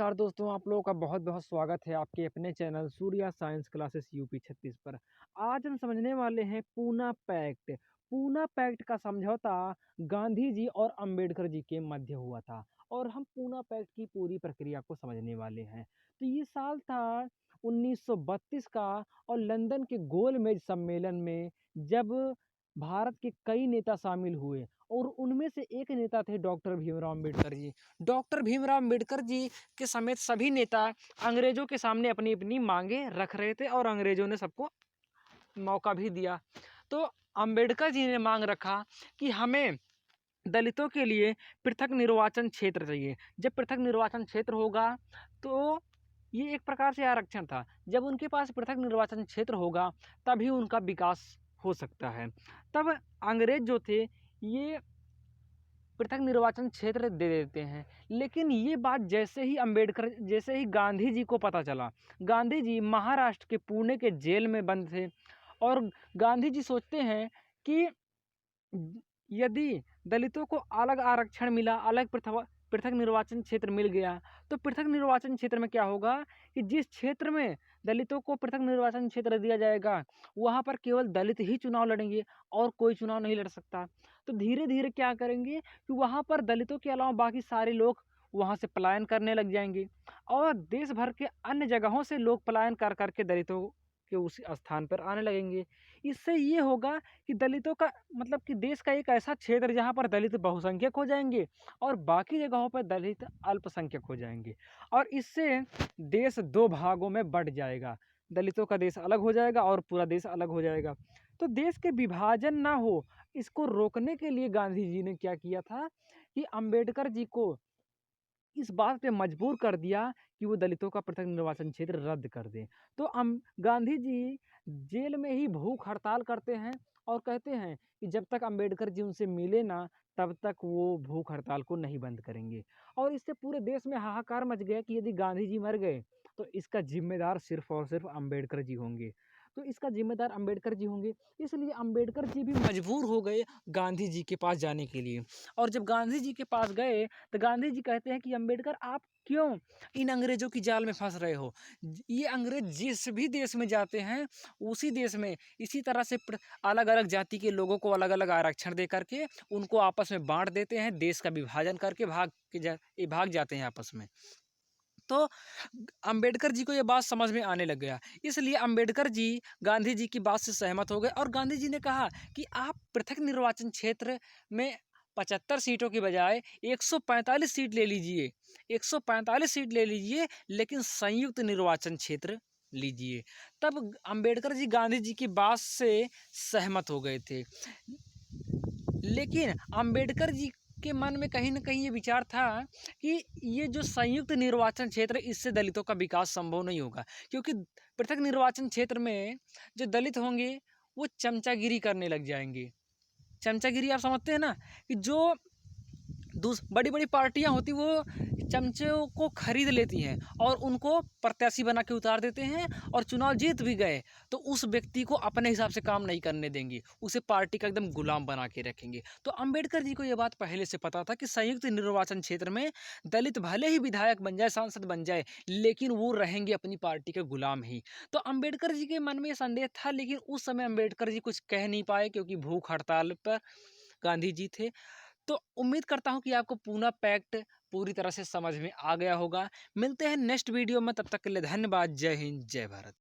नमस्कार दोस्तों, आप लोगों का बहुत-बहुत स्वागत है आपके अपने channel Surya science classes UP 36 पर। आज हम समझने वाले हैं पूना पैक्ट। पूना पैक्ट का समझौता गांधी जी और अंबेडकर जी के मध्य हुआ था और हम पूना पैक्ट की पूरी प्रक्रिया को समझने वाले हैं। तो ये साल था 1932 का और लंदन के गोलमेज सम्मेलन में जब भारत के कई नेता शामिल हुए और उनमें से एक नेता थे डॉक्टर भीमराव अंबेडकर जी। डॉक्टर भीमराव अंबेडकर जी के समेत सभी नेता अंग्रेजों के सामने अपनी-अपनी मांगे रख रहे थे और अंग्रेजों ने सबको मौका भी दिया। तो अंबेडकर जी ने मांग रखा कि हमें दलितों के लिए पृथक निर्वाचन क्षेत्र चाहिए। जब पृथक निर्वाचन क्षेत्र होगा तो ये एक प्रकार से आरक्षण था। जब उनके पास पृथक निर्वाचन क्षेत्र होगा तभी उनका विकास हो सकता है। तब अंग्रेज जो थे ये पृथक निर्वाचन क्षेत्र दे देते हैं। लेकिन ये बात जैसे ही गांधी जी को पता चला, गांधी जी महाराष्ट्र के पुणे के जेल में बंद थे और गांधी जी सोचते हैं कि यदि दलितों को अलग आरक्षण मिला, अलग पृथक निर्वाचन क्षेत्र मिल गया, तो पृथक निर्वाचन क्षेत्र में क्या होगा कि जिस क्षेत्र में दलितों को पृथक निर्वाचन क्षेत्र दिया जाएगा, वहाँ पर केवल दलित ही चुनाव लड़ेंगे और कोई चुनाव नहीं लड़ सकता। तो धीरे-धीरे क्या करेंगे कि वहाँ पर दलितों के अलावा बाकी सारे लोग वहाँ से पलायन करने लग जाएँगे और देश भर के अन्य जगहों से लोग पलायन कर के दलितों के उस स्थान पर आने लगेंगे। इससे ये होगा कि दलितों का मतलब कि देश का एक ऐसा क्षेत्र जहाँ पर दलित बहुसंख्यक हो जाएँगे और बाकी जगहों पर दलित अल्पसंख्यक हो जाएँगे और इससे देश 2 भागों में बँट जाएगा। दलितों का देश अलग हो जाएगा और पूरा देश अलग हो जाएगा। तो देश के विभाजन ना हो, इसको रोकने के लिए गांधी जी ने क्या किया था कि अंबेडकर जी को इस बात पे मजबूर कर दिया कि वो दलितों का पृथक निर्वाचन क्षेत्र रद्द कर दें। तो गांधी जी जेल में ही भूख हड़ताल करते हैं और कहते हैं कि जब तक अंबेडकर जी उनसे मिले ना, तब तक वो भूख हड़ताल को नहीं बंद करेंगे। और इससे पूरे देश में हाहाकार मच गया कि यदि गांधी जी मर गए, तो इसका ज़िम्मेदार सिर्फ़ और सिर्फ़ अंबेडकर जी होंगे। तो इसका ज़िम्मेदार अंबेडकर जी होंगे, इसलिए अंबेडकर जी भी मजबूर हो गए गांधी जी के पास जाने के लिए। और जब गांधी जी के पास गए तो गांधी जी कहते हैं कि अंबेडकर आप क्यों इन अंग्रेजों की जाल में फंस रहे हो। ये अंग्रेज जिस भी देश में जाते हैं उसी देश में इसी तरह से अलग अलग जाति के लोगों को अलग अलग आरक्षण दे करके उनको आपस में बांट देते हैं, देश का विभाजन करके भाग जाते हैं आपस में। तो अंबेडकर जी को ये बात समझ में आने लग गया, इसलिए अंबेडकर जी गांधी जी की बात से सहमत हो गए और गांधी जी ने कहा कि आप पृथक निर्वाचन क्षेत्र में 75 सीटों की बजाय 145 सीट ले लीजिए, 145 सीट ले लीजिए, लेकिन संयुक्त निर्वाचन क्षेत्र लीजिए। तब अंबेडकर जी गांधी जी की बात से सहमत हो गए थे। लेकिन अंबेडकर जी के मन में कहीं न कहीं ये विचार था कि ये जो संयुक्त निर्वाचन क्षेत्र है, इससे दलितों का विकास संभव नहीं होगा। क्योंकि पृथक निर्वाचन क्षेत्र में जो दलित होंगे, वो चमचागिरी करने लग जाएँगे। चमचागिरी आप समझते हैं ना कि जो बड़ी-बड़ी पार्टियाँ होती वो चमचों को खरीद लेती हैं और उनको प्रत्याशी बना के उतार देते हैं और चुनाव जीत भी गए तो उस व्यक्ति को अपने हिसाब से काम नहीं करने देंगे, उसे पार्टी का एकदम गुलाम बना के रखेंगे। तो अंबेडकर जी को ये बात पहले से पता था कि संयुक्त निर्वाचन क्षेत्र में दलित भले ही विधायक बन जाए, सांसद बन जाए, लेकिन वो रहेंगे अपनी पार्टी के गुलाम ही। तो अंबेडकर जी के मन में ये संदेह था, लेकिन उस समय अंबेडकर जी कुछ कह नहीं पाए क्योंकि भूख हड़ताल पर गांधी जी थे। तो उम्मीद करता हूँ कि आपको पूना पैक्ट पूरी तरह से समझ में आ गया होगा। मिलते हैं नेक्स्ट वीडियो में, तब तक के लिए धन्यवाद। जय हिंद, जय भारत।